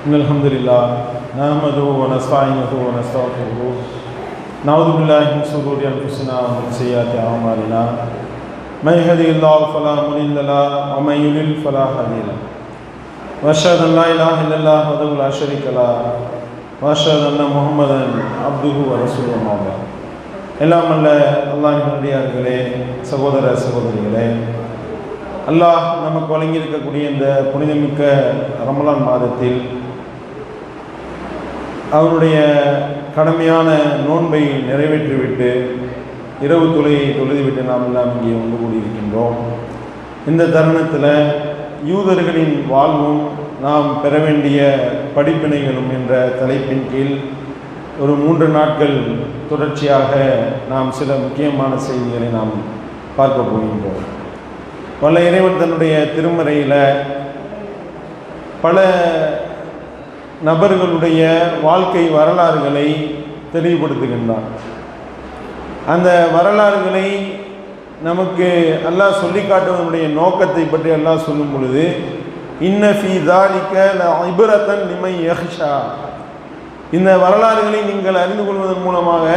الحمد لله نحمده ونستعينه ونستغفره نعوذ بالله من شرور انفسنا ومن سيئات اعمالنا من يهده الله فلا مضل له ومن يضلل فلا هادي له واشهد ان لا اله الا الله وحده لا شريك له واشهد ان محمدا عبده ورسوله اما بعد. எல்லாம் அல்ல அல்லாஹ்வின் நல்லடியார்களே, சகோதர சகோதரிகளே, அல்லாஹ் நமக்கு வழங்கியிருக்கக்கூடிய இந்த புனிதமிக்க ரமலான் மாதத்தில் அவருடைய கடமையான நோன்பை நிறைவேற்றிவிட்டு இரவு தொழுகையை தொழுதுவிட்டு நாம் எல்லாம் இங்கே வந்து கூடியிருக்கின்றோம். இந்த தருணத்தில் யூதர்களின் வாழ்வும் நாம் பெற வேண்டிய படிப்பினைகளும் என்ற தலைப்பின் கீழ் ஒரு 3 நாட்கள் தொடர்ச்சியாக நாம் சில முக்கியமான செய்திகளை நாம் பார்க்க போகின்றோம். பல இறைவன் தன்னுடைய திருமறையில் பல நபர்களுடைய வாழ்க்கை வரலாறுகளை தெளிவுபடுத்துகின்றான். அந்த வரலாறுகளை நமக்கு அல்லாஹ் சொல்லி காட்டுவதனுடைய நோக்கத்தை பற்றி அல்லாஹ் சொல்லும் பொழுது, இன்ன ஃபீ ஸாலிக லஇப்ரத்தன் லிமன் யக்ஷா, இந்த வரலாறுகளை நீங்கள் அறிந்து கொள்வதன் மூலமாக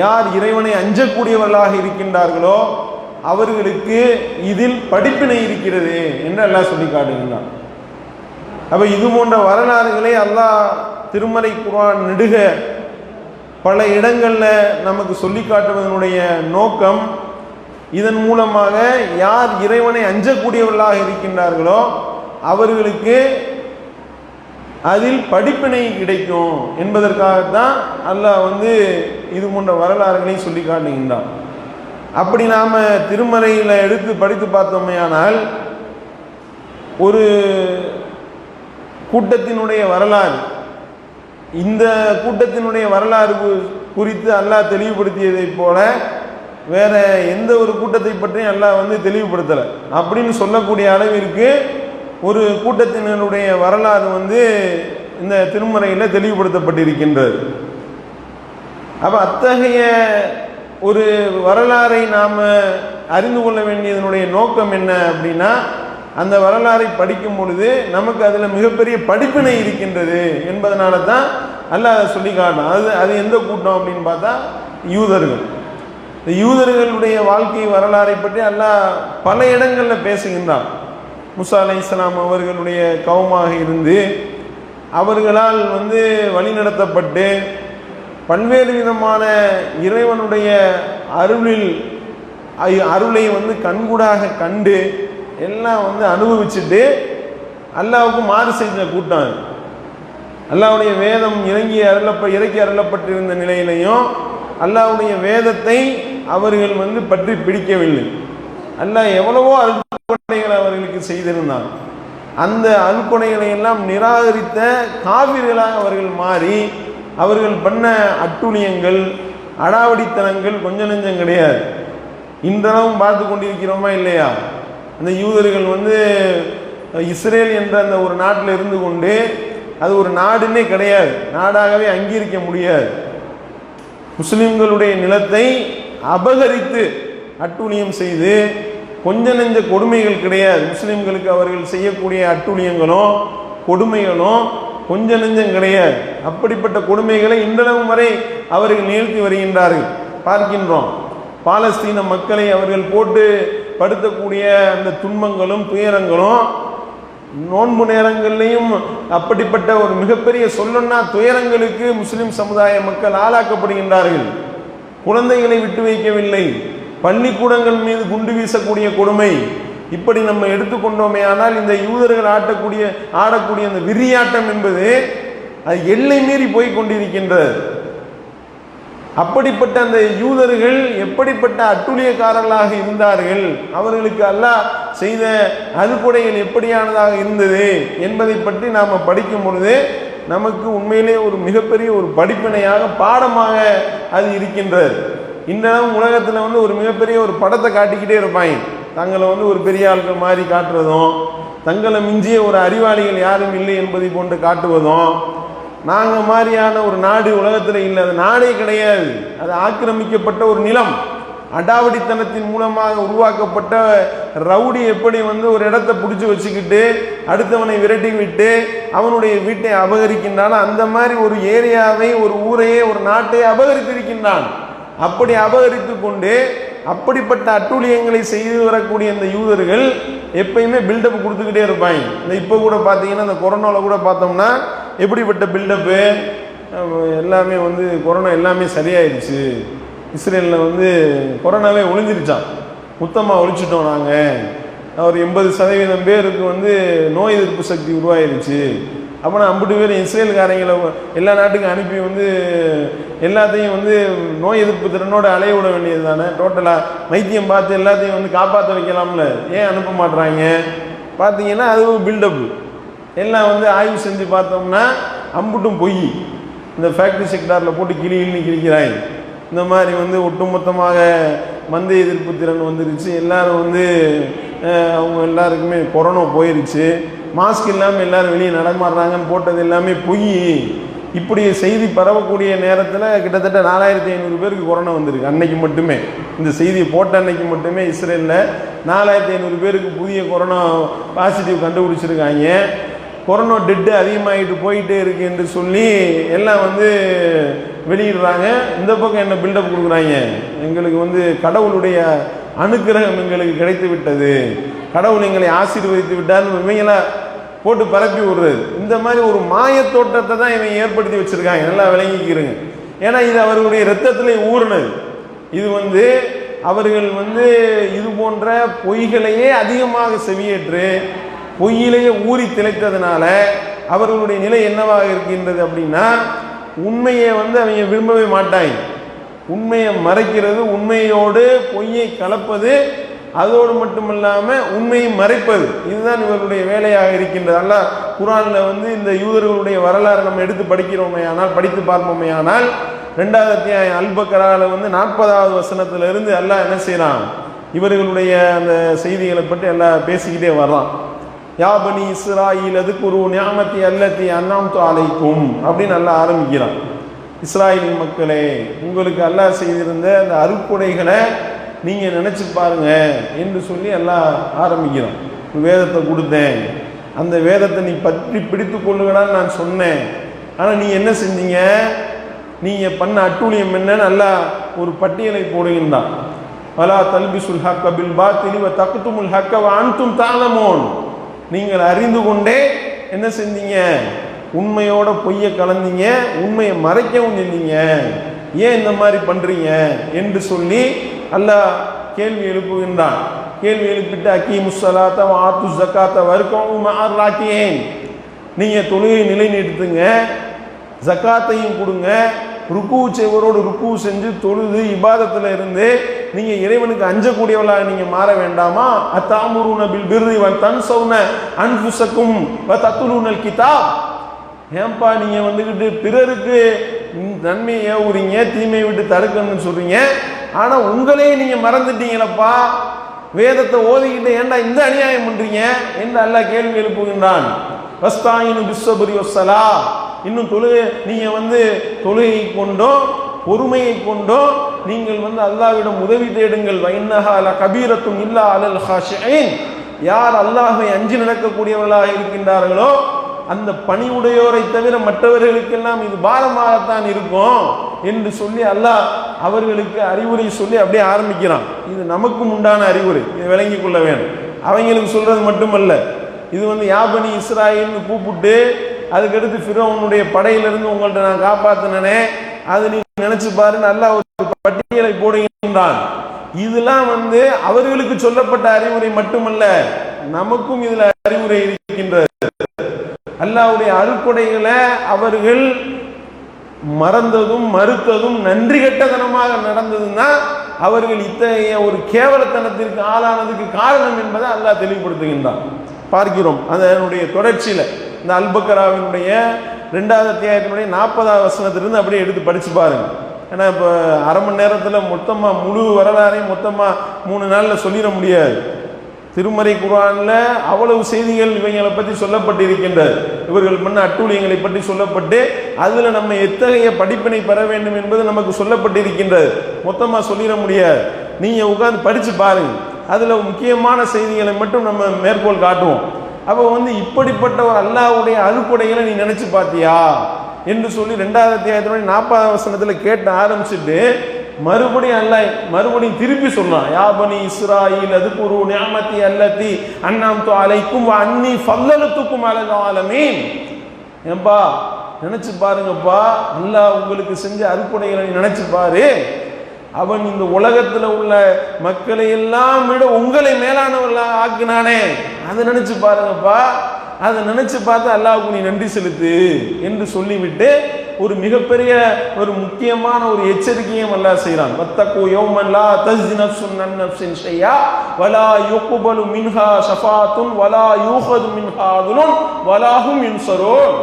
யார் இறைவனை அஞ்சக்கூடியவர்களாக இருக்கின்றார்களோ அவர்களுக்கு இதில் படிப்பினை இருக்கிறது என்று அல்லாஹ் சொல்லி காட்டுகின்றான். அப்போ இது போன்ற வரலாறுகளை அல்லாஹ் திருமறை குர்ஆன் நெடுக பல இடங்களில் நமக்கு சொல்லி காட்டுவதனுடைய நோக்கம், இதன் மூலமாக யார் இறைவனை அஞ்சக்கூடியவர்களாக இருக்கின்றார்களோ அவர்களுக்கு அதில் படிப்பினை கிடைக்கும் என்பதற்காகத்தான் அல்லாஹ் இது போன்ற வரலாறுகளை சொல்லி காட்டுகின்றான். அப்படி நாம் திருமறையில் எடுத்து படித்து பார்த்தோமேயானால் ஒரு கூட்டத்தினுடைய வரலாறு, இந்த கூட்டத்தினுடைய வரலாறு குறித்து அல்லாஹ் தெளிவுபடுத்தியதை போல வேற எந்த ஒரு கூட்டத்தை பற்றியும் அல்லாஹ் தெளிவுபடுத்தலை. அப்படின்னு சொல்லக்கூடிய அளவிற்கு ஒரு கூட்டத்தினருடைய வரலாறு இந்த திருமறையில் தெளிவுபடுத்தப்பட்டிருக்கின்றது. அப்போ அத்தகைய ஒரு வரலாறை நாம் அறிந்து கொள்ள வேண்டியதனுடைய நோக்கம் என்ன அப்படின்னா, அந்த வரலாறை படிக்கும் பொழுது நமக்கு அதில் மிகப்பெரிய படிப்பினை இருக்கின்றது என்பதனால தான் அல்லாஹ் அதை சொல்லி காட்டும். அது எந்த கூட்டம் அப்படின்னு பார்த்தா யூதர்கள். இந்த யூதர்களுடைய வாழ்க்கை வரலாறை பற்றி அல்லாஹ் பல இடங்களில் பேசுகின்றான். மூசா அலைஹிஸ்ஸலாம் அவர்களுடைய கவுமாக இருந்து அவர்களால் வழிநடத்தப்பட்டு பல்வேறு விதமான இறைவனுடைய அருளை கண்கூடாக கண்டு எல்லாம் அனுபவிச்சுட்டு அல்லாஹ்வுக்கு மாறு செஞ்ச கூட்டம். அல்லாஹ்வுடைய வேதம் இறக்கி அருளப்பட்டிருந்த நிலையிலையும் அல்லாஹ்வுடைய வேதத்தை அவர்கள் பற்றி பிடிக்கவில்லை. அல்லாஹ் எவ்வளவோ அருட்கொடைகளை அவர்களுக்கு செய்திருந்தான். அந்த அருட்கொடைகளை எல்லாம் நிராகரித்த காவிர்களாக அவர்கள் மாறி அவர்கள் பண்ண அட்டுழியங்கள் அடாவடித்தனங்கள் கொஞ்சம் நெஞ்சம் கிடையாது. இன்றளவும் பார்த்து கொண்டிருக்கிறோமா இல்லையா? அந்த யூதர்கள் இஸ்ரேல் என்ற அந்த ஒரு நாட்டில் இருந்து கொண்டு அது ஒரு நாடுன்னே கிடையாது, நாடாகவே அங்கீகரிக்க முடியாது. முஸ்லிம்களுடைய நிலத்தை அபகரித்து அட்டுழியம் செய்து கொஞ்ச நெஞ்ச கொடுமைகள் கிடையாது. முஸ்லிம்களுக்கு அவர்கள் செய்யக்கூடிய அட்டுழியங்களும் கொடுமைகளும் கொஞ்ச நெஞ்சம் கிடையாது. அப்படிப்பட்ட கொடுமைகளை இன்றளவு வரை அவர்கள் நிகழ்த்தி வருகின்றார்கள். பார்க்கின்றோம் பாலஸ்தீன மக்களை அவர்கள் போட்டு படுத்தக்கூடிய அந்த துன்பங்களும் துயரங்களும் நோன்பு நேரங்கள்லையும் அப்படிப்பட்ட ஒரு மிகப்பெரிய சொல்லொன்னா துயரங்களுக்கு முஸ்லிம் சமுதாய மக்கள் ஆளாக்கப்படுகின்றார்கள். குழந்தைகளை விட்டு வைக்கவில்லை, பள்ளிக்கூடங்கள் மீது குண்டு வீசக்கூடிய கொடுமை. இப்படி நம்ம எடுத்துக்கொண்டோமே ஆனால் இந்த யூதர்கள் ஆடக்கூடிய அந்த விரியாட்டம் என்பது அது எல்லை மீறி போய் கொண்டிருக்கின்றது. அப்படிப்பட்ட அந்த யூதர்கள் எப்படிப்பட்ட அட்டுழியக்காரர்களாக இருந்தார்கள், அவர்களுக்கு அல்லாஹ் செய்த அருட்கொடைகள் எப்படியானதாக இருந்தது என்பதை பற்றி நாம் படிக்கும் பொழுது நமக்கு உண்மையிலே ஒரு மிகப்பெரிய ஒரு படிப்பினையாக பாடமாக அது இருக்கின்றது. இன்றும் உலகத்தில் ஒரு மிகப்பெரிய ஒரு படத்தை காட்டிக்கிட்டே இருப்பாங்க. தங்களை ஒரு பெரிய ஆட்கள் மாதிரி காட்டுவதும், தங்களை மிஞ்சிய ஒரு அறிவாளிகள் யாரும் இல்லை என்பதை போன்று காட்டுவதும், நாங்கள் மாதிரியான ஒரு நாடு உலகத்தில் இல்லை, அது நாடே கிடையாது, அது ஆக்கிரமிக்கப்பட்ட ஒரு நிலம், அடாவடித்தனத்தின் மூலமாக உருவாக்கப்பட்ட ரவுடி எப்படி வந்து ஒரு இடத்தை பிடிச்சி வச்சுக்கிட்டு அடுத்தவனை விரட்டி விட்டு அவனுடைய வீட்டை அபகரிக்கின்றான், அந்த மாதிரி ஒரு ஏரியாவை, ஒரு ஊரையே, ஒரு நாட்டை அபகரித்திருக்கின்றான். அப்படி அபகரித்து கொண்டு அப்படிப்பட்ட அட்டூழியங்களை செய்து வரக்கூடிய இந்த யூதர்கள் எப்பயுமே பில்டப் கொடுத்துக்கிட்டே இருப்பாங்க. இந்த இப்போ கூட பார்த்தீங்கன்னா இந்த கொரோனாவில் கூட பார்த்தோம்னா எப்படிப்பட்ட பில்டப்பு, எல்லாமே வந்து கொரோனா எல்லாமே சரியாயிடுச்சு, இஸ்ரேலில் வந்து கொரோனாவே ஒழிஞ்சிருச்சான், மொத்தமாக ஒழிச்சிட்டோம் நாங்கள், ஒரு 80% பேருக்கு வந்து நோய் எதிர்ப்பு சக்தி உருவாயிருச்சு. அப்போனா 50 பேர் இஸ்ரேல்காரங்களை எல்லா நாட்டுக்கும் அனுப்பி வந்து எல்லாத்தையும் வந்து நோய் எதிர்ப்பு திறனோட அலைய விட வேண்டியது தானே. டோட்டலாக வைத்தியம் பார்த்து எல்லாத்தையும் வந்து காப்பாற்ற வைக்கலாம்ல, ஏன் அனுப்ப மாட்டுறாங்க? பார்த்தீங்கன்னா அது ஒரு பில்டப்பு. எல்லாம் வந்து ஆய்வு செஞ்சு பார்த்தோம்னா அம்புட்டும் பொய். இந்த ஃபேக்ட்ரி செக்டாரில் போட்டு கிளின்னு கிழிக்கிறாங்க. இந்த மாதிரி வந்து ஒட்டுமொத்தமாக மந்த எதிர்ப்பு திறன் வந்துருச்சு, எல்லாரும் வந்து அவங்க எல்லாருக்குமே கொரோனா போயிருச்சு, மாஸ்க் இல்லாமல் எல்லாரும் வெளியே நடமாடுறாங்கன்னு போட்டது எல்லாமே பொய். இப்படி செய்தி பரவக்கூடிய நேரத்தில் கிட்டத்தட்ட 4500 பேருக்கு கொரோனா வந்திருக்கு அன்னைக்கு மட்டுமே. இந்த செய்தியை போட்ட அன்னைக்கு மட்டுமே இஸ்ரேலில் 4500 பேருக்கு புதிய கொரோனா பாசிட்டிவ் கண்டுபிடிச்சிருக்காங்க. கொரோனா டெட்டு அதிகமாகிட்டு போயிட்டே இருக்கு என்று சொல்லி எல்லாம் வந்து வெளியிடுறாங்க. இந்த பக்கம் என்ன பில்டப் கொடுக்குறாங்க, எங்களுக்கு வந்து கடவுளுடைய அனுக்கிரகம் எங்களுக்கு கிடைத்து விட்டது, கடவுள் எங்களை ஆசீர்வதித்து விட்டார்னு இவங்கள போட்டு பரப்பி விடுறது. இந்த மாதிரி ஒரு மாயத்தோட்டத்தை தான் இவங்க ஏற்படுத்தி வச்சிருக்காங்க. நல்லா விளங்கிக்கிறங்க. ஏன்னா இது அவர்களுடைய இரத்தத்திலே ஊறினது. இது வந்து அவர்கள் வந்து இது போன்ற பொய்களையே அதிகமாக செவியேற்று பொய்யிலேயே ஊறி திளைத்ததுனால அவர்களுடைய நிலை என்னவாக இருக்கின்றது அப்படின்னா, உண்மையை வந்து அவங்க விரும்பவே மாட்டாங்க. உண்மையை மறைக்கிறது, உண்மையோடு பொய்யை கலப்பது, அதோடு மட்டுமில்லாமல் உண்மையை மறைப்பது, இதுதான் இவர்களுடைய வேலையாக இருக்கின்றது. அல்லாஹ் குர்ஆனில் வந்து இந்த யூதர்களுடைய வரலாறு நம்ம எடுத்து படிக்கிறோமையானால், படித்து பார்ப்போமையானால் 2வது அத்தியாயம் அல்-பக்ராவில் வந்து 40வது வசனத்திலிருந்து அல்லாஹ் என்ன செய்யறான், இவர்களுடைய அந்த செய்திகளை பற்றி எல்லாம் பேசிக்கிட்டே வர்றான். யா பனி இஸ்ராயில் அதுக்குரு நியாமத்தி அல்லத்தி அன்அம்து அலைக்கும் அப்படின்னு அல்லாஹ் ஆரம்பிக்கிறான். இஸ்ராயலின் மக்களே, உங்களுக்கு அல்லாஹ் செய்திருந்த அந்த அருட்கொடைகளை நீங்க நினைச்சு பாருங்க என்று சொல்லி எல்லாம் ஆரம்பிக்கிறான். வேதத்தை கொடுத்தேன், அந்த வேதத்தை நீ பற்றி பிடித்து கொள்ளுங்கடான்னு நான் சொன்னேன், ஆனால் நீ என்ன செஞ்சீங்க, நீங்க பண்ண அட்டூழியம் என்னன்னு அல்லாஹ் ஒரு பட்டியலை போடுகின்றான். வலா தல்பிசுல் ஹக்க பில் பாத்திலி வ தக்துமுல் ஹக்க வ அன்தும் தஅலமூன். நீங்கள் அறிந்து கொண்டே என்ன செஞ்சீங்க, உண்மையோட பொய்யை கலந்தீங்க, உண்மையை மறைக்கவும் செஞ்சீங்க, ஏன் இந்த மாதிரி பண்றீங்க என்று சொல்லி அல்லாஹ் கேள்வி எழுப்புகின்றான். கேள்வி எழுப்பிட்டு அக்கீமுஸ் ஸலாத்த வ ஆத்துஸ் ஸகாத்த வர்கூ மஅர் ராக்கியின், நீங்க தொழுகை நிலைநிறுத்துங்க, ஜக்காத்தையும் கொடுங்க, ருக்கு செய்வரோடு ருக்கு செஞ்சு தொழுது இபாதத்தில் இருந்து நீங்க இறைவனுக்கு அஞ்சக்கூடியவர்களாக நீங்க மாற வேண்டாமா? அத்தாமுருன பில் பிர்ரி வ தன்ஸவுன அன்ஃபுஸக்கும் வ தத்லூனல் கிதாப். ஏன்பா நீங்க வந்துக்கிட்டு பிறருக்கு நன்மையை ஏவுறீங்க, தீமையை விட்டு தடுக்கணும்னு சொல்றீங்க, ஆனா உங்களையே நீங்க மறந்துட்டீங்களப்பா, வேதத்தை ஓதிக்கிட்டு ஏன்டா இந்த அநியாயம் பண்றீங்க என்று அல்லாஹ் கேள்வி எழுப்புகின்றான். வஸ்தாயினு பிஸ்ஸப்ரி வஸ்ஸலா, இன்னும் நீங்க வந்து தொழுகை கொண்டோ பொறுமையை கொண்டோ நீங்கள் வந்து அல்லாஹ்விடம் உதவி தேடுங்கள். வைன்னஹா லகபீரத்துன் இல்லா அலல் ஹாஷியின், யார் அல்லாஹ்வை அஞ்சி நடக்கக்கூடியவர்களாக இருக்கின்றார்களோ அந்த பணிவுடையோரை தவிர மற்றவர்களுக்கெல்லாம் இது பாரமாகத்தான் இருக்கும் என்று சொல்லி அல்லாஹ் அவர்களுக்கு அறிவுரை சொல்லி அப்படியே ஆரம்பிக்கிறான். இது நமக்கும் உண்டான அறிவுரை, இதை விளங்கிக் கொள்ள வேண்டும். அவங்களுக்கு சொல்றது மட்டுமல்ல, இது வந்து யாபனி இஸ்ராயில்னு கூப்பிட்டு அதுக்கடுத்து ஃபிரௌனுடைய படையிலிருந்து உங்கள்ட்ட நான் காப்பாத்தினே, அது நீ நினைச்சு பாரு, நல்லா ஒரு பட்டியலை போடுகின்றான். இதெல்லாம் வந்து அவர்களுக்கு சொல்லப்பட்ட அறிவுரை மட்டுமல்ல, நமக்கும் இதுல அறிவுரை இருக்கின்றது. அல்லாஹ்வுடைய அருட்கொடைகளை அவர்கள் மறந்ததும் மறுத்ததும் நன்றி கெட்டதனமாக நடந்ததுன்னா அவர்கள் இத்தகைய ஒரு கேவலத்தனத்திற்கு ஆளானதுக்கு காரணம் என்பதை அல்லாஹ் தெளிவுபடுத்துகின்றான். பார்க்கிறோம் அதனுடைய தொடர்ச்சியில இந்த அல்-பக்ராவினுடைய 2வது அத்தியாயத்தினுடைய 40வது வசனத்திலிருந்து அப்படியே எடுத்து படிச்சு பாருங்க. ஏன்னா இப்போ அரை மணி நேரத்தில் மொத்தமாக முழு வரலாறையும் மொத்தமாக 3 நாளில் சொல்லிட முடியாது. திருமறை குர்ஆனில் அவ்வளவு செய்திகள் இவங்களை பற்றி சொல்லப்பட்டிருக்கின்றது. இவர்கள் பண்ண அட்டூழியங்களை பற்றி சொல்லப்பட்டு அதில் நம்ம எத்தகைய படிப்பினை பெற வேண்டும் என்பது நமக்கு சொல்லப்பட்டிருக்கின்றது. மொத்தமாக சொல்லிட முடியாது. நீங்கள் உட்காந்து படித்து பாருங்கள். அதில் முக்கியமான செய்திகளை மட்டும் நம்ம மேற்கோள் காட்டுவோம். அப்போ இப்படிப்பட்ட ஒரு அல்லாஹ்வுடைய அருட்கொடைகளை நீ நினச்சி பார்த்தியா என்று சொல்லி 2வது அத்தியாயத்தினுடைய 40வது வசனத்தில் கேட்டு ஆரம்பிச்சுட்டு மறுபடியும் திருப்பி சொன்னான். யா பனி இஸ்ராயீல் அதுகுரு நிஅமதி அல்லதி அன்அம்து அலைக்கும் வ அன்னி ஃபல்லலுதுக்கும் அலல் ஆலமீன். ஏன்பா நினைச்சு பாருங்கப்பா, அல்லாஹ் உங்களுக்கு செஞ்ச அருட்கொடைகளை நினைச்சு பாரு. அவன் இந்த உலகத்தில் உள்ள மக்களை எல்லாம் விட உங்களை மேலானவர்களாக ஆக்குனானே, அதை நினைச்சு பாருங்கப்பா. அதை நினைச்சு பார்த்து அல்லாஹ்வுக்கு நீ நன்றி செலுத்து என்று சொல்லிவிட்டு ஒரு மிகப்பெரிய ஒரு முக்கியமான ஒரு எச்சரிக்கையும் அல்லாஹ் செய்கிறான். வத்தகு யௌமன் லா தஸ்ஸி நஃப்ஸுன் அன் நஃப்ஸின் ஷையா வலா யுக்பலு மின்ஹா ஷஃபாத்துன் வலா யூஹது மின்ஹா அதுலுன் வலா ஹும் யுன்ஸரூன்.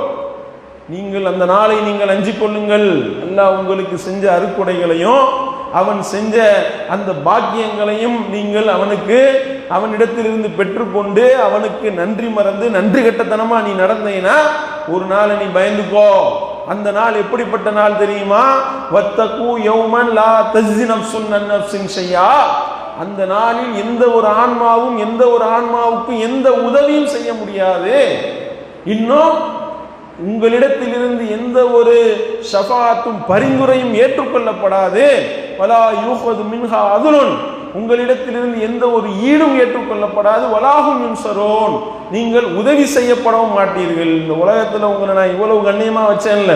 நீங்கள் அந்த நாளை நீங்கள் அஞ்சிக் கொள்ளுங்கள். அல்லாஹ் உங்களுக்கு செஞ்ச அருட்கொடைகளையும் அவன் செஞ்ச அந்த பாக்கியங்களையும் நீங்கள் அவனிடத்திலிருந்து பெற்றுக்கொண்டு அவனுக்கு நன்றி மறந்து நன்றி கட்டத்தனமா நீ நடந்தீனா ஒரு நாளை நீ பயந்துக்கோ. அந்த நாள் எப்படிப்பட்ட நாள் தெரியுமா? வத்தகு யௌமன் லா தஸ்ஸி நஃப்ஸுன் அன் நஃப்ஸின் ஷையா. அந்த நாளில் எந்த ஒரு ஆன்மாவுக்கும் எந்த உதவியும் செய்ய முடியாது. இன்னும் உங்களிடத்திலிருந்து எந்த ஒரு ஷஃபாத்தும் பரிந்துரையும் ஏற்றுக்கொள்ளப்படாது. வலா யூஹது மின்ஹா அதுலுன், உங்களிடத்திலிருந்து எந்த ஒரு ஈடும் ஏற்றுக்கொள்ளப்படாது. வலாஹும் யுன்ஸரூன், நீங்கள் உதவி செய்யப்படவும் மாட்டீர்கள். இந்த உலகத்தில் உங்களை நான் இவ்வளவு கண்ணியமா வச்சேன்ல,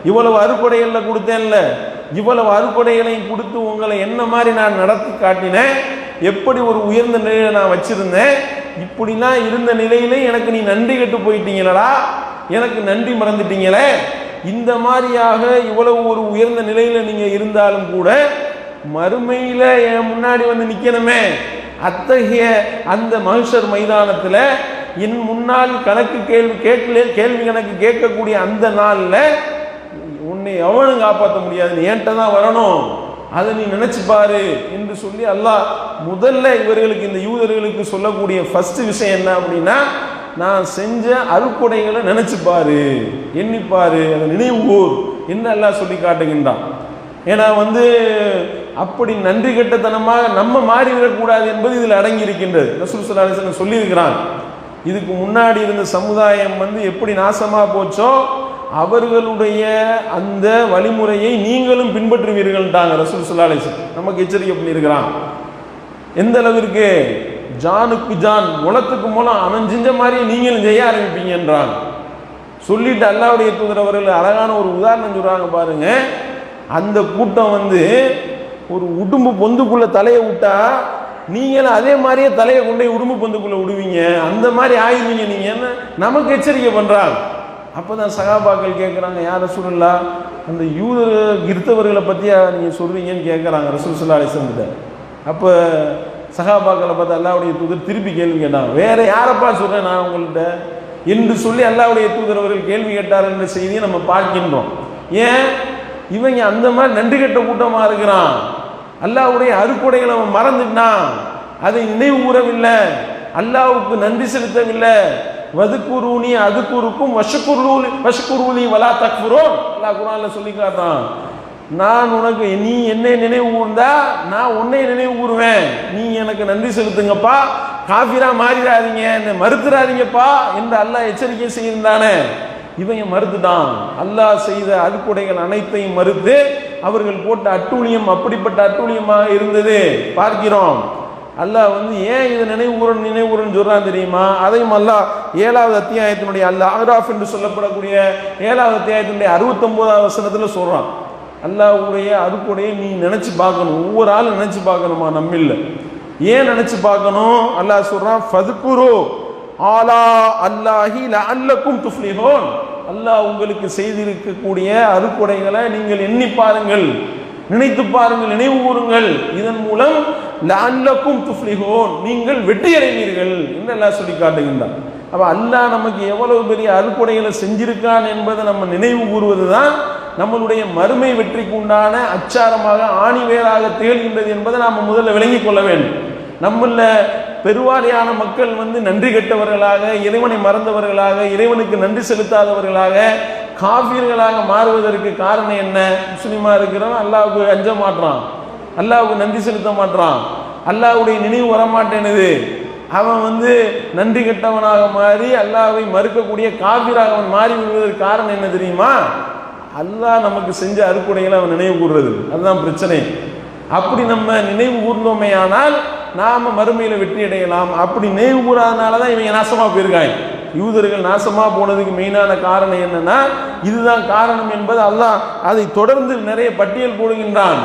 இவ்வளவு அருட்கொடைகள்ல கொடுத்தேன்ல, இவ்வளவு அருட்கொடைகளையும் கொடுத்து உங்களை என்ன மாதிரி நான் நடத்தி காட்டினேன், எப்படி ஒரு உயர்ந்த நிலையில நான் வச்சிருந்தேன், இப்படிலாம் இருந்த நிலையிலே எனக்கு நீ நன்றி கெட்டு போயிட்டீங்களா, எனக்கு நன்றி மறந்துட்டீங்களே. இந்த மாதிரியாக இவ்வளவு ஒரு உயர்ந்த நிலையில நீங்க இருந்தாலும் கூட மறுமையில என் முன்னாடி நிக்கணுமே, அத்தகைய அந்த மஹ்ஷர் மைதானத்துல என் முன்னால் கேள்வி கணக்கு கேட்கக்கூடிய அந்த நாள்ல உன்னை எவனும் காப்பாற்ற முடியாது, நீ என்கிட்ட தான் வரணும், அதை நீ நினைச்சு பாரு என்று சொல்லி அல்லாஹ் முதல்ல இவர்களுக்கு, இந்த யூதர்களுக்கு சொல்லக்கூடிய ஃபர்ஸ்ட் விஷயம் என்ன அப்படின்னா, நான் செஞ்ச அருட்கொடைகளை நினைச்சு பாரு, எண்ணிப்பாரு, அதை நினைவுகூர் என்று அல்லாஹ் சொல்லி காட்டுகின்றான். ஏன்னா அப்படி நன்றி கெட்டத்தனமாக நம்ம மாறிவிடக்கூடாது என்பது இதில் அடங்கி இருக்கின்றது. ரசூல் ஸல்லல்லாஹு அலைஹி வஸல்லம் சொல்லியிருக்கிறான், இதுக்கு முன்னாடி இருந்த சமுதாயம் எப்படி நாசமாக போச்சோ அவர்களுடைய அந்த வழிமுறையை நீங்களும் பின்பற்றுவீர்கள்ட்டாங்க ரசூல் ஸல்லல்லாஹு அலைஹி வஸல்லம். நமக்கு எச்சரிக்கை பண்ணியிருக்கிறான். எந்த அளவிற்கு? ஜானுக்கு ஜான், முளத்துக்கு மூலம் அவன் செஞ்ச மாதிரி நீங்களும் செய்ய ஆரம்பிப்பீங்க என்றான். சொல்லிட்டு அல்லாஹ்வுடைய தூதர் அவர்கள் அழகான ஒரு உதாரணம் சொல்றாங்க பாருங்க. அந்த கூட்டம் ஒரு உடும்பு பொந்துக்குள்ள தலையை விட்டா நீங்களும் அதே மாதிரியே தலையை கொண்டு உடும்பு பொந்துக்குள்ள விடுவீங்க, அந்த மாதிரி ஆயிடுவீங்க நீங்க, என்ன நமக்கு எச்சரிக்கை பண்றாங்க. அப்பதான் சகாபாக்கள் கேட்குறாங்க, யார் ரசூலுல்லாஹ் அந்த கிறிஸ்தவர்களை பற்றியா நீங்கள் சொல்கிறீங்கன்னு கேட்குறாங்க ரசூல் ஸல்லல்லாஹு அலைஹி வஸல்லம். அப்போ சகாபாக்களை பார்த்து அல்லாஹ்வுடைய தூதர் திருப்பி கேள்வி கேட்டாங்க, வேற யாரப்பா சொல்கிறேன் நான் உங்கள்கிட்ட என்று சொல்லி அல்லாஹ்வுடைய தூதர் அவர்கள் கேள்வி கேட்டார் என்ற செய்தியை நம்ம பார்க்கின்றோம். ஏன் இவங்க அந்த மாதிரி நன்றி கெட்ட கூட்டமாக இருக்கிறான், அல்லாஹ்வுடைய அருட்கொடைகளை அவன் மறந்துட்டான், அதை நினைவு கூறவில்லை, அல்லாஹ்வுக்கு நன்றி செலுத்தவில்லை. வதுக்குருனி அதுக்குருக்கும் வஷ்குருலி வலா தக்ஃபுரூன், அல்லாஹ் குர்ஆன்ல சொல்லி காட்டுறான். நான் உனக்கு, நீ என்னை நினைவு கூர்ந்தா நான் உன்னை நினைவு கூறுவேன், நீ எனக்கு நன்றி செலுத்துங்கப்பா, காஃபிரா மாறிடாதீங்க, என்னை மறுத்துறாதீங்கப்பா என்று அல்லாஹ் எச்சரிக்கை செய்திருந்தானே, இவங்க மறுத்துட்டான். அல்லாஹ் செய்த அருட்கொடைகள் அனைத்தையும் மறுத்து அவர்கள் போட்ட அட்டூழியம் அப்படிப்பட்ட அட்டூழியமாக இருந்தது பார்க்கிறோம். அல்லாஹ் ஏன் இதை நினைவுகூரன்னு சொல்றான் தெரியுமா? அதையும் அல்லாஹ் 7வது அத்தியாயத்தினுடைய அல்-அஹ்ராஃப் என்று சொல்லப்படக்கூடிய 7வது அத்தியாயத்தினுடைய 69வது வசனத்துல சொல்றான். அல்லாஹ்வுடைய அருட்கொடையை நீ நினைச்சு பார்க்கணும், ஒவ்வொரு ஆளும் நினைச்சு பார்க்கணுமா? நம்மில்ல ஏன் நினைச்சு பார்க்கணும்? அல்லாஹ் சொல்றான், ஃபதுகுரு ஆலா அல்லாஹி லஅல்லக்கும் துஃப்லிஹூன், அல்லாஹ் உங்களுக்கு செய்திருக்கக்கூடிய அருட்கொடைகளை நீங்கள் எண்ணி பாருங்கள், நினைத்து பாருங்கள், நினைவு கூறுங்கள், இதன் மூலம் லஅல்லக்கும் துஃப்லிஹூன், நீங்கள் வெற்றி அடைவீர்கள் என்று அல்லாஹ் சொல்லி காட்டுகின்றான். அப்ப அல்லாஹ் நமக்கு எவ்வளவு பெரிய அருட்கொடைகளை செஞ்சிருக்கான் என்பதை நம்ம நினைவு கூறுவது தான் நம்மளுடைய மறுமை வெற்றிக்கு உண்டான அச்சாரமாக ஆணிவேராக திகழ்கின்றது என்பதை நாம் முதல்ல விளங்கிக் கொள்ள வேண்டும். நம்மள பெருவாரியான மக்கள் நன்றி கெட்டவர்களாக, இறைவனை மறந்தவர்களாக, இறைவனுக்கு நன்றி செலுத்தாதவர்களாக, காஃபிர்களாக மாறுவதற்கு காரணம் என்ன? முஸ்லிமா இருக்கிறவன் அல்லாஹ்வுக்கு அஞ்ச மாட்டான், அல்லாஹ்வுக்கு நன்றி செலுத்த மாட்டான், அல்லாஹ்வுடைய நினைவு வரமாட்டேனுது. அவன் நன்றி கெட்டவனாக மாறி அல்லாஹ்வை மறுக்கக்கூடிய காபிராக அவன் மாறி விடுவதற்கு காரணம் என்ன தெரியுமா? அல்லாஹ் நமக்கு செஞ்ச அருக்குடைகளை அவன் நினைவு கூறுறது. அதுதான் பிரச்சனை. அப்படி நம்ம நினைவு கூர்ந்தோமே ஆனால் நாம மறுமையில வெற்றி அடையலாம். அப்படி நினைவு கூறாதனால தான் இவங்க நாசமா போயிருக்காங்க. யூதர்கள் நாசமா போனதுக்கு மெயினான காரணம் என்னன்னா இதுதான் காரணம் என்பது அல்லாஹ் அதை தொடர்ந்து நிறைய பட்டியல் போடுகின்றான்.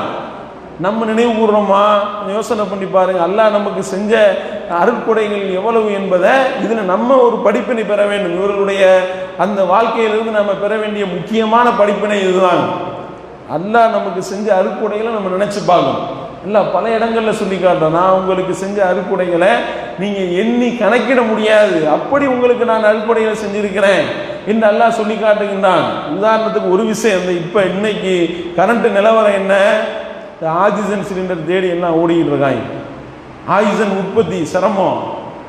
நம்ம நினைவு கூறுறோமா? யோசனை பண்ணி பாருங்க. அல்லாஹ் நமக்கு செஞ்ச அருட்கொடைகள் எவ்வளவு என்பதை இதுல நம்ம ஒரு படிப்பினை பெற வேண்டும். இவர்களுடைய அந்த வாழ்க்கையிலிருந்து நம்ம பெற வேண்டிய முக்கியமான படிப்பினை இதுதான். அல்லாஹ் நமக்கு செஞ்ச அருட்கொடைகளை நம்ம நினைச்சு பார்க்கணும். அல்லாஹ் பல இடங்கள்ல சொல்லி காட்டுறோம், நான் உங்களுக்கு செஞ்ச அருட்கொடைகளை நீங்க எண்ணி கணக்கிட முடியாது, அப்படி உங்களுக்கு நான் அருட்கொடைகளை செஞ்சிருக்கிறேன் என்று அல்லாஹ் சொல்லி காட்டுகின்றான். உதாரணத்துக்கு ஒரு விஷயம், இப்ப இன்னைக்கு கரண்ட் நிலவரம் என்ன? ஆக்சிஜன் சிலிண்டர் தேடி எல்லாம் ஓடிக்கிட்டு இருக்காங்க. ஆக்சிஜன் உற்பத்தி சிரமம்,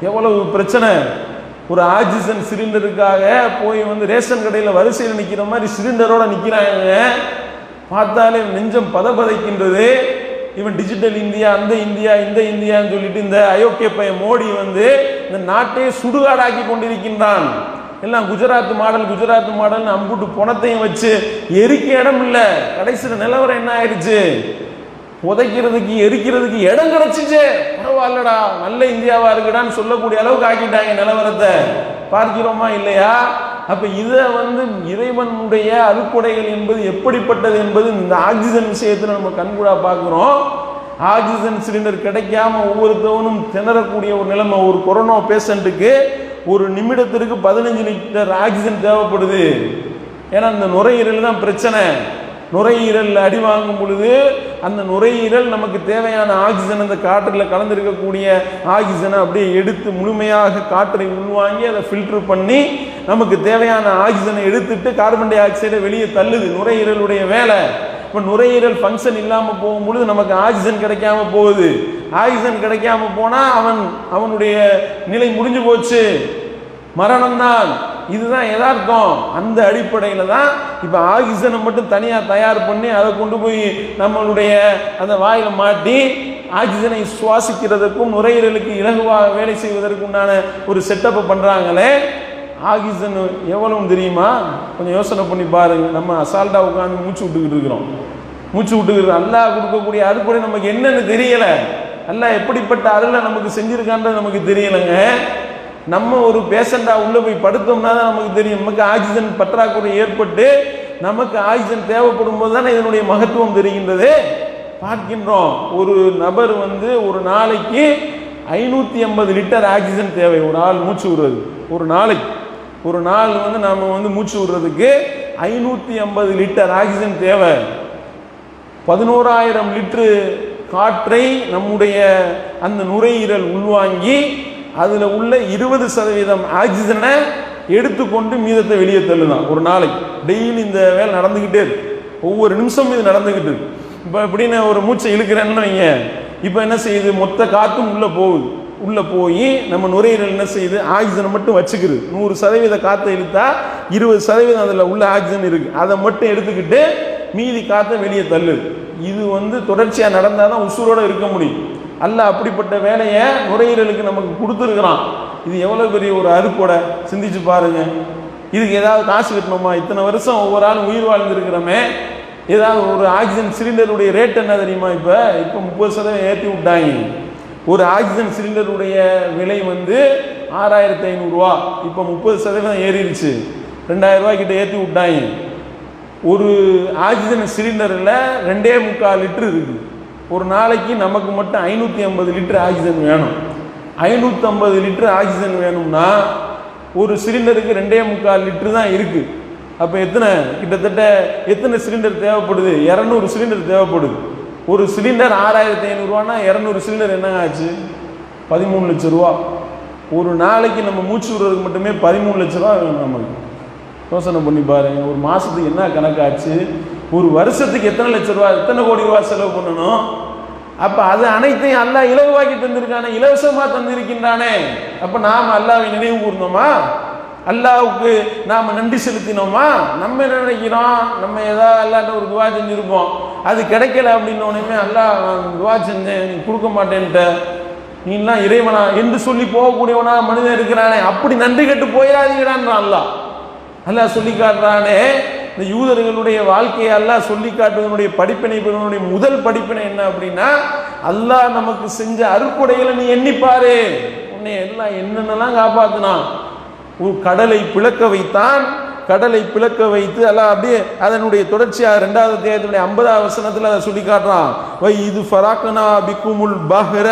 எவ்வளவு பிரச்சனை. ஒரு ஆக்சிஜன் சிலிண்டருக்காக போய் ரேஷன் கடையில் வரிசையில் நிற்கிற மாதிரி சிலிண்டரோட நிற்கிறாங்க. பார்த்தாலே நெஞ்சம் பதபதைக்கின்றது. இவன் டிஜிட்டல் இந்தியா, அந்த இந்தியா, இந்த இந்தியான்னு சொல்லிட்டு இந்த அயோக்கிய பையன் மோடி இந்த நாட்டையே சுடுகாடாக்கி கொண்டிருக்கின்றான். எல்லாம் குஜராத் மாடல் குஜராத் மாடல் அம்புட்டு பணத்தையும் வச்சு எரிக்க இடம் இல்லை. கடைசியில் நிலவரம் என்ன ஆயிடுச்சு? புதைக்கிறதுக்கு எரிக்கிறதுக்கு இடம் கிடைச்சிச்சு. பரவாயில்லடா, நல்ல இந்தியாவா இருக்குடான்னு சொல்லக்கூடிய அளவுக்கு ஆக்கிட்டாங்க நிலவரத்தை. பார்க்கிறோமா இல்லையா? அப்ப இதை இறைவனுடைய அருட்கொடைகள் என்பது எப்படிப்பட்டது என்பது இந்த ஆக்சிஜன் விஷயத்துல நம்ம கண்கூடா பார்க்கிறோம். ஆக்சிஜன் சிலிண்டர் கிடைக்காம ஒவ்வொருத்தவனும் திணறக்கூடிய ஒரு நிலைமை. ஒரு கொரோனா பேஷண்ட்டுக்கு ஒரு நிமிடத்திற்கு 15 லிட்டர் ஆக்சிஜன் தேவைப்படுது. ஏன்னா இந்த நுரையீரல் தான் பிரச்சனை. நுரையீரல் அடி வாங்கும் பொழுது அந்த நுரையீரல் நமக்கு தேவையான ஆக்சிஜன், அந்த காற்றில் கலந்திருக்கக்கூடிய ஆக்சிஜனை அப்படியே எடுத்து முழுமையாக காற்றை உள்வாங்கி அதை ஃபில்டர் பண்ணி நமக்கு தேவையான ஆக்சிஜனை எடுத்துட்டு கார்பன் டை ஆக்சைடை வெளியே தள்ளுது. நுரையீரலுடைய வேலை. இப்போ நுரையீரல் ஃபங்க்ஷன் இல்லாமல் போகும்பொழுது நமக்கு ஆக்சிஜன் கிடைக்காம போகுது. ஆக்சிஜன் கிடைக்காம போனால் அவனுடைய நிலை முடிஞ்சு போச்சு, மரணம்தான். இதுதான் யதார்த்தம். அந்த அடிப்படையில் தான் இப்போ ஆக்சிஜனை மட்டும் தனியாக தயார் பண்ணி அதை கொண்டு போய் நம்மளுடைய அந்த வாயில மாட்டி ஆக்சிஜனை சுவாசிக்கிறதுக்கும் நுரையீரலுக்கு இலகுவாக வேலை செய்வதற்குண்டான ஒரு செட்டப்பை பண்ணுறாங்களே. ஆக்சிஜன் எவ்வளவு தெரியுமா? கொஞ்சம் யோசனை பண்ணி பாருங்க. நம்ம அசால்ட்டா உட்காந்து மூச்சு விட்டுக்கிட்டு இருக்கிறோம். மூச்சு விட்டுக்கிட்டு அல்லாஹ் கொடுக்கக்கூடிய அருட்கொடை நமக்கு என்னன்னு தெரியல. அல்லாஹ் எப்படிப்பட்ட அருளை நமக்கு செஞ்சிருக்கான்றது நமக்கு தெரியலைங்க. நம்ம ஒரு பேஷண்டா உள்ள போய் படுத்தோம்னா தான் நமக்கு தெரியும். நமக்கு ஆக்சிஜன் பற்றாக்குறை ஏற்பட்டு நமக்கு ஆக்சிஜன் தேவைப்படும் போது தானே இதனுடைய மகத்துவம் தெரிகின்றது. பார்க்கின்றோம், ஒரு நபர் ஒரு நாளைக்கு 550 லிட்டர் ஆக்சிஜன் தேவை. ஒரு ஆள் மூச்சு விடுறது ஒரு நாளைக்கு, ஒரு நாள் நாம மூச்சு விடுறதுக்கு 550 லிட்டர் ஆக்சிஜன் தேவை. 11,000 லிட்டரு காற்றை நம்முடைய அந்த நுரையீரல் உள்வாங்கி அதுல உள்ள 20% ஆக்சிஜனை எடுத்துக்கொண்டு மீதத்தை வெளியே தள்ளுதான் ஒரு நாளைக்கு. டெய்லி இந்த வேலை நடந்துகிட்டே இருக்கு. ஒவ்வொரு நிமிஷமும் இது நடந்துகிட்டு இருக்கு. இப்போ இப்படின்னு ஒரு மூச்சை இழுக்கிறேன்னு வைங்க, இப்போ என்ன செய்யுது? மொத்த காற்றும் உள்ள போகுது. உள்ள போய் நம்ம நுரையீரல் என்ன செய்யுது? ஆக்சிஜனை மட்டும் வச்சுக்கிறது. 100% காற்றை இழுத்தா 20% அதில் உள்ள ஆக்சிஜன் இருக்கு. அதை மட்டும் எடுத்துக்கிட்டு மீதி காற்றை வெளியே தள்ளுது. இது தொடர்ச்சியாக நடந்தால் தான் உசுரோட இருக்க முடியும். அல்லாஹ் அப்படிப்பட்ட வேலையை நுரையீரலுக்கு நமக்கு கொடுத்துருக்குறான். இது எவ்வளோ பெரிய ஒரு அருட்கொடை, சிந்திச்சு பாருங்க. இதுக்கு ஏதாவது காசு கட்டணுமா? இத்தனை வருஷம் ஒவ்வொரு ஆளும் உயிர் வாழ்ந்துருக்கிறோமே. ஏதாவது ஒரு ஆக்சிஜன் சிலிண்டருடைய ரேட் என்ன தெரியுமா? இப்போ 30% ஏற்றி விட்டாங்க. ஒரு ஆக்சிஜன் சிலிண்டருடைய விலை 6,500 ரூபா. இப்போ 30% ஏறிடுச்சு. 2,000 ரூபாய் கிட்ட ஏற்றி விட்டாங்க. ஒரு ஆக்சிஜன் சிலிண்டரில் 2.25 லிட்டர் இருக்குது. ஒரு நாளைக்கு நமக்கு மட்டும் 550 லிட்டர் ஆக்சிஜன் வேணும். 550 லிட்டர் ஆக்சிஜன் வேணும்னா ஒரு சிலிண்டருக்கு 2.25 லிட்டர் தான் இருக்கு. அப்போ கிட்டத்தட்ட எத்தனை சிலிண்டர் தேவைப்படுது? 200 சிலிண்டர் தேவைப்படுது. ஒரு சிலிண்டர் 6,500 ரூபான்னா 200 சிலிண்டர் என்ன ஆச்சு? 13 லட்சம் ரூபா. ஒரு நாளைக்கு நம்ம மூச்சு விடுறதுக்கு மட்டுமே 13 லட்சம் ரூபா வேணும் நமக்கு. யோசனை பண்ணி பாருங்க. ஒரு மாசத்துக்கு என்ன கணக்காச்சு? ஒரு வருஷத்துக்கு எத்தனை லட்சம் ரூபா, எத்தனை கோடி ரூபாய் செலவு பண்ணணும்? அப்ப அது அனைத்தையும் அல்லாஹ் இலகுவாக்கி தந்திருக்கானே, இலவசமா தந்திருக்கின்றானே. அப்ப நாம் அல்லாஹ்வை நினைவு கூர்ந்தோமா? அல்லாஹ்வுக்கு நாம நன்றி செலுத்தினோமா? நம்ம என்ன நினைக்கிறோம்? நம்ம ஏதாவது அல்லாஹ்ட்ட ஒரு துவா செஞ்சிருப்போம், அது கிடைக்கல அப்படின்னோடனே அல்லாஹ் துவா செஞ்சேன் நீ கொடுக்க மாட்டேன்ட்ட, நீலாம் இறைவனா என்று சொல்லி போகக்கூடியவனா மனிதன் இருக்கிறானே, அப்படி நன்றி கெட்டு போயிடாதீங்கடான் அல்லாஹ் சொல்லி காட்டுறானே. இந்த யூதர்களுடைய வாழ்க்கையை அல்லாஹ் சொல்லி காட்டுவதனுடைய படிப்பினை பெறுவதனுடைய முதல் படிப்பினை என்ன அப்படின்னா, அல்லாஹ் நமக்கு செஞ்ச அருட்கொடைகளை நீ எண்ணிப்பாரு. உன்னை எல்லாம் என்னென்னலாம் காப்பாத்தினான். ஒரு கடலை பிளக்க வைத்தான், கடலை பிளக்க வைத்து அல்லாஹ் அப்படியே அதனுடைய தொடர்ச்சியாக 2வது அத்தியாயத்தினுடைய 50வது வசனத்தில் அதை சொல்லி காட்டுறான். வை இது ஃபராக்கனா பிக்குமுல் பஹ்ர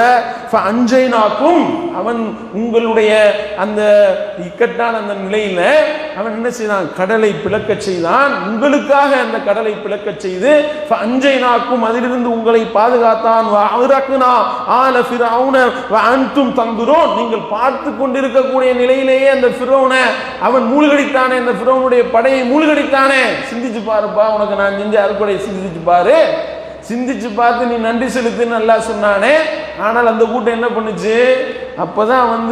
ஃபஅன்ஜைனாக்கும். அவன் உங்களுடைய அந்த இக்கட்டான அந்த நிலையில அவன் என்ன செய்தான், கடலை பிளக்க செய்தான், உங்களுக்காக அந்த கடலை பிளக்க செய்து ஃபஅன்ஜைனாக்கும் அதிலிருந்து உங்களை பாதுகாத்தான். வஅரக்னா ஆல ஃபிரௌன வஅன்தும் தந்துரூன். நீங்கள் பார்த்து கொண்டிருக்கக்கூடிய நிலையிலேயே அந்த ஃபிரௌனை அவன் மூழ்கடித்தானே, அந்த ஃபிரௌனுடைய படையை மூழ்கடித்தானே. சிந்திச்சு பாருப்பா, உனக்கு நான் செஞ்ச அருட்கொடையை சிந்திச்சு பாரு, சிந்திச்சு பார்த்து நீ நன்றி செலுத்துன்னு அல்லாஹ் சொன்னானே. ஆனால் அந்த கூட்டம் என்ன பண்ணுச்சு, அப்பதான்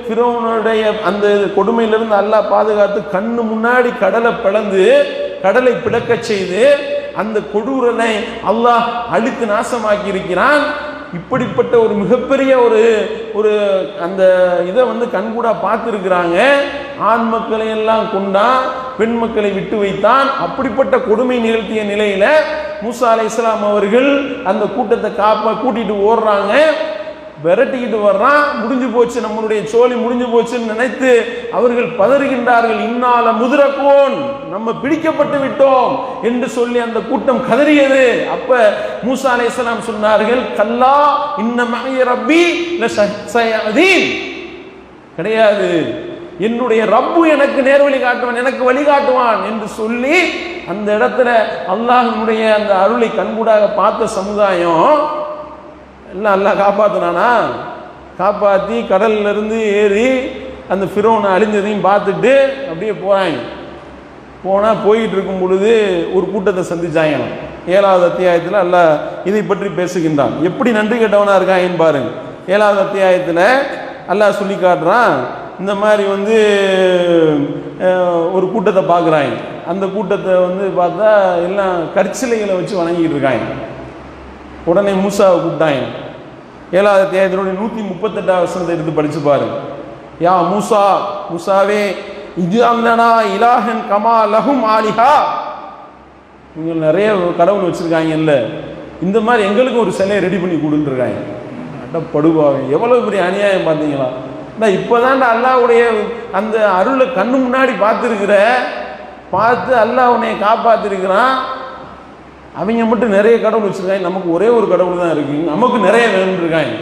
ஃபிரௌனுடைய அந்த கொடுமையிலிருந்து அல்லாஹ் பாதுகாத்து கண்ணு முன்னாடி கடலை பிளந்து கடலை பிளக்க செய்து அந்த கொடூரனை அல்லாஹ் அழித்து நாசமாக்கி இருக்கிறான். இப்படிப்பட்ட ஒரு மிகப்பெரிய ஒரு அந்த இதை கண்கூடா பார்த்துருக்கிறாங்க. ஆண் மக்களை எல்லாம் கொண்டான், பெண் மக்களை விட்டு வைத்தான். அப்படிப்பட்ட கொடுமை நிகழ்த்திய நிலையில மூசா அலைஹிஸ்ஸலாம் அவர்கள் அந்த கூட்டத்தை கூட்டிட்டு ஓடுறாங்க, விரட்டிக்கிட்டு வர்றான். முடிஞ்சு போச்சு, நம்மளுடைய சோழி முடிஞ்சு போச்சுன்னு நினைத்து அவர்கள் பதறுகின்றார்கள். இன்னால முதுரக்கோன், நம்ம பிடிக்கப்பட்டு விட்டோம் என்று சொல்லி அந்த கூட்டம் கதறியது. அப்ப மூசா அலைஹிஸ்ஸலாம் சொன்னார்கள், கல்லா இன்ன மஅய ரப்பி லஸயஹ்தீன். கிடையாது, என்னுடைய ரப்பு எனக்கு நேர்வழி காட்டுவான், எனக்கு வழிகாட்டுவான் என்று சொல்லி அந்த இடத்துல அல்லாஹ்வுடைய அந்த அருளை கண்கூடாக பார்த்த சமுதாயம் எல்லாம் அல்லாஹ் காப்பாற்றினானா, காப்பாற்றி கடல்ல இருந்து ஏறி அந்த ஃபிரௌனை அழிஞ்சதையும் பார்த்துட்டு அப்படியே போறாங்க. போயிட்டு இருக்கும் பொழுது ஒரு கூட்டத்தை சந்திச்சாங்க. 7வது அத்தியாயத்தில் அல்லாஹ் இதை பற்றி பேசுகின்றான். எப்படி நன்றி கெட்டவனா இருக்கான்னு பாருங்க. 7வது அத்தியாயத்தில் அல்லாஹ் சொல்லி காட்டுறான். இந்த மாதிரி ஒரு கூட்டத்தை பார்க்குறாங்க. அந்த கூட்டத்தை பார்த்தா எல்லாம் கற்சிலைகளை வச்சு வணங்கிட்டு இருக்காங்க. உடனே மூசாவை கூப்பிட்டாங்க. 7வது அத்தியாயத்தினுடைய 138வது வசனத்தை எடுத்து படிச்சு பாருங்க. யா மூசா, மூசாவே, இது அல்லனா இலாஹன் கமா லஹும் ஆலிஹா. இவங்க நிறைய கடவுள் வச்சிருக்காங்கல்ல, இந்த மாதிரி எங்களுக்கு ஒரு சிலையை ரெடி பண்ணி கொடுத்துருக்காங்க. அடப்படுவாங்க, எவ்வளவு பெரிய அநியாயம் பார்த்தீங்களா? இப்போதான் அல்லாஹ்வுடைய அந்த அருளை கண்ணு முன்னாடி பார்த்து அல்லாஹ் உன்னை காப்பாத்திருக்கிறான். அவங்க மட்டும் நிறைய கடவுள் வச்சிருக்காங்க, நமக்கு ஒரே ஒரு கடவுள் தான் இருக்கு, நமக்கு நிறைய வேணும் இருக்காங்க.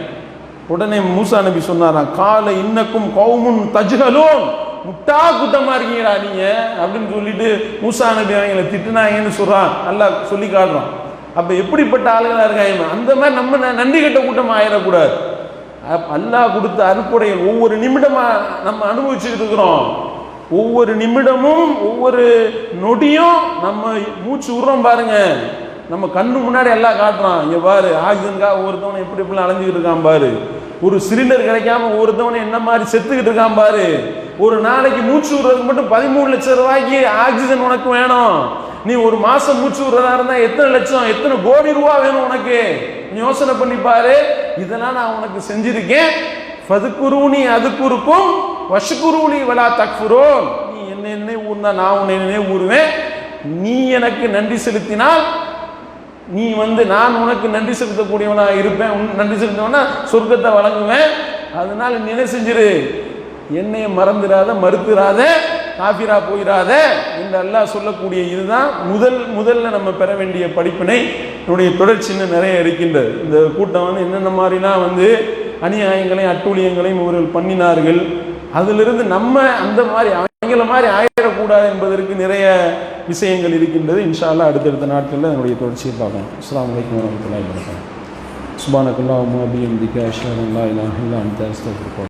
உடனே மூசா நபி சொன்னாராம், கால இன்னக்கும் கௌமுன் தஜ்ஹலூன், முட்டா கூட்டமா இருக்கீங்களா நீங்க அப்படின்னு சொல்லிட்டு மூசா நபி அவங்களை திட்டுனாங்கன்னு சொல்றான். அல்லாஹ் சொல்லி காட்டுறான். அப்ப எப்படிப்பட்ட ஆளுகளா இருக்காங்க? அந்த மாதிரி நம்ம நன்றி கெட்ட கூட்டமா ஆயிடக்கூடாது. அல்லாஹ் கொடுத்த அருட்கொடையை ஒவ்வொரு நிமிடமா நம்ம அனுபவிச்சுக்கிட்டு இருக்கிறோம். ஒவ்வொரு நிமிடமும் ஒவ்வொரு நொடியும் நம்ம மூச்சு விடுறோம் பாருங்க, நம்ம கண்ணு முன்னாடி எல்லாம் காட்டுறான். இங்க பாரு, ஆக்சிஜன்கா ஒவ்வொருத்தவனை எப்படி அலைஞ்சிக்கிட்டு இருக்கான் பாரு, ஒரு சிலிண்டர் கிடைக்காம ஒவ்வொருத்தவனை என்ன மாதிரி செத்துக்கிட்டு இருக்கான் பாரு. ஒரு நாளைக்கு மூச்சு விடுறதுக்கு மட்டும் 13 லட்சம் ரூபாய்க்கு ஆக்சிஜன் உனக்கு வேணும். நீ ஒரு மாசம் மூச்சு விடுறதா இருந்தா எத்தனை லட்சம், எத்தனை கோடி ரூபா வேணும் உனக்கு? யோசனை பண்ணி பாரு. இதெல்லாம் நான் உனக்கு செஞ்சிருக்கேன். ஃபதுகுரூனி அதுகுருக்கும் வஷ்குரூனி வலா தக்ஃபுரூன். நீ என்ன ஊர்னா நான் உன்னை நினைவு கூறுவேன். நீ எனக்கு நன்றி செலுத்தினால் நீ நான் உனக்கு நன்றி செலுத்தக்கூடியவனா இருப்பேன். நன்றி செலுத்தவனா சொர்க்கத்தை வழங்குவேன். அதனால நீ என்ன செஞ்சிரு, என்னைய மறந்துடாத, மறுத்துறாத, காபிரா போயிடாத என்று அல்லாஹ் சொல்லக்கூடிய இதுதான் முதல்ல நம்ம பெற வேண்டிய படிப்பினை. என்னுடைய தொடர்ச்சி இன்னும் நிறைய இருக்கின்றது. இந்த கூட்டம் என்னென்ன மாதிரிலாம் அநியாயங்களையும் அட்டூழியங்களையும் இவர்கள் பண்ணினார்கள். அதிலிருந்து நம்ம அந்த மாதிரி அவங்கள மாதிரி ஆயிடக்கூடாது என்பதற்கு நிறைய விஷயங்கள் இருக்கின்றது. இன்ஷா அல்லாஹ் அடுத்தடுத்த நாட்களில் என்னுடைய தொடர்ச்சியை பார்க்கலாம். அஸ்ஸலாமு அலைக்கும் வரஹ்மத்துல்லாஹி வபரகாத்துஹு. சுப்ஹானக்கல்லாஹும்ம வபிஹம்திக அஷ்ஹது அன் லா இலாஹா இல்லா அன்த அஸ்தக்ஃபிருக்க.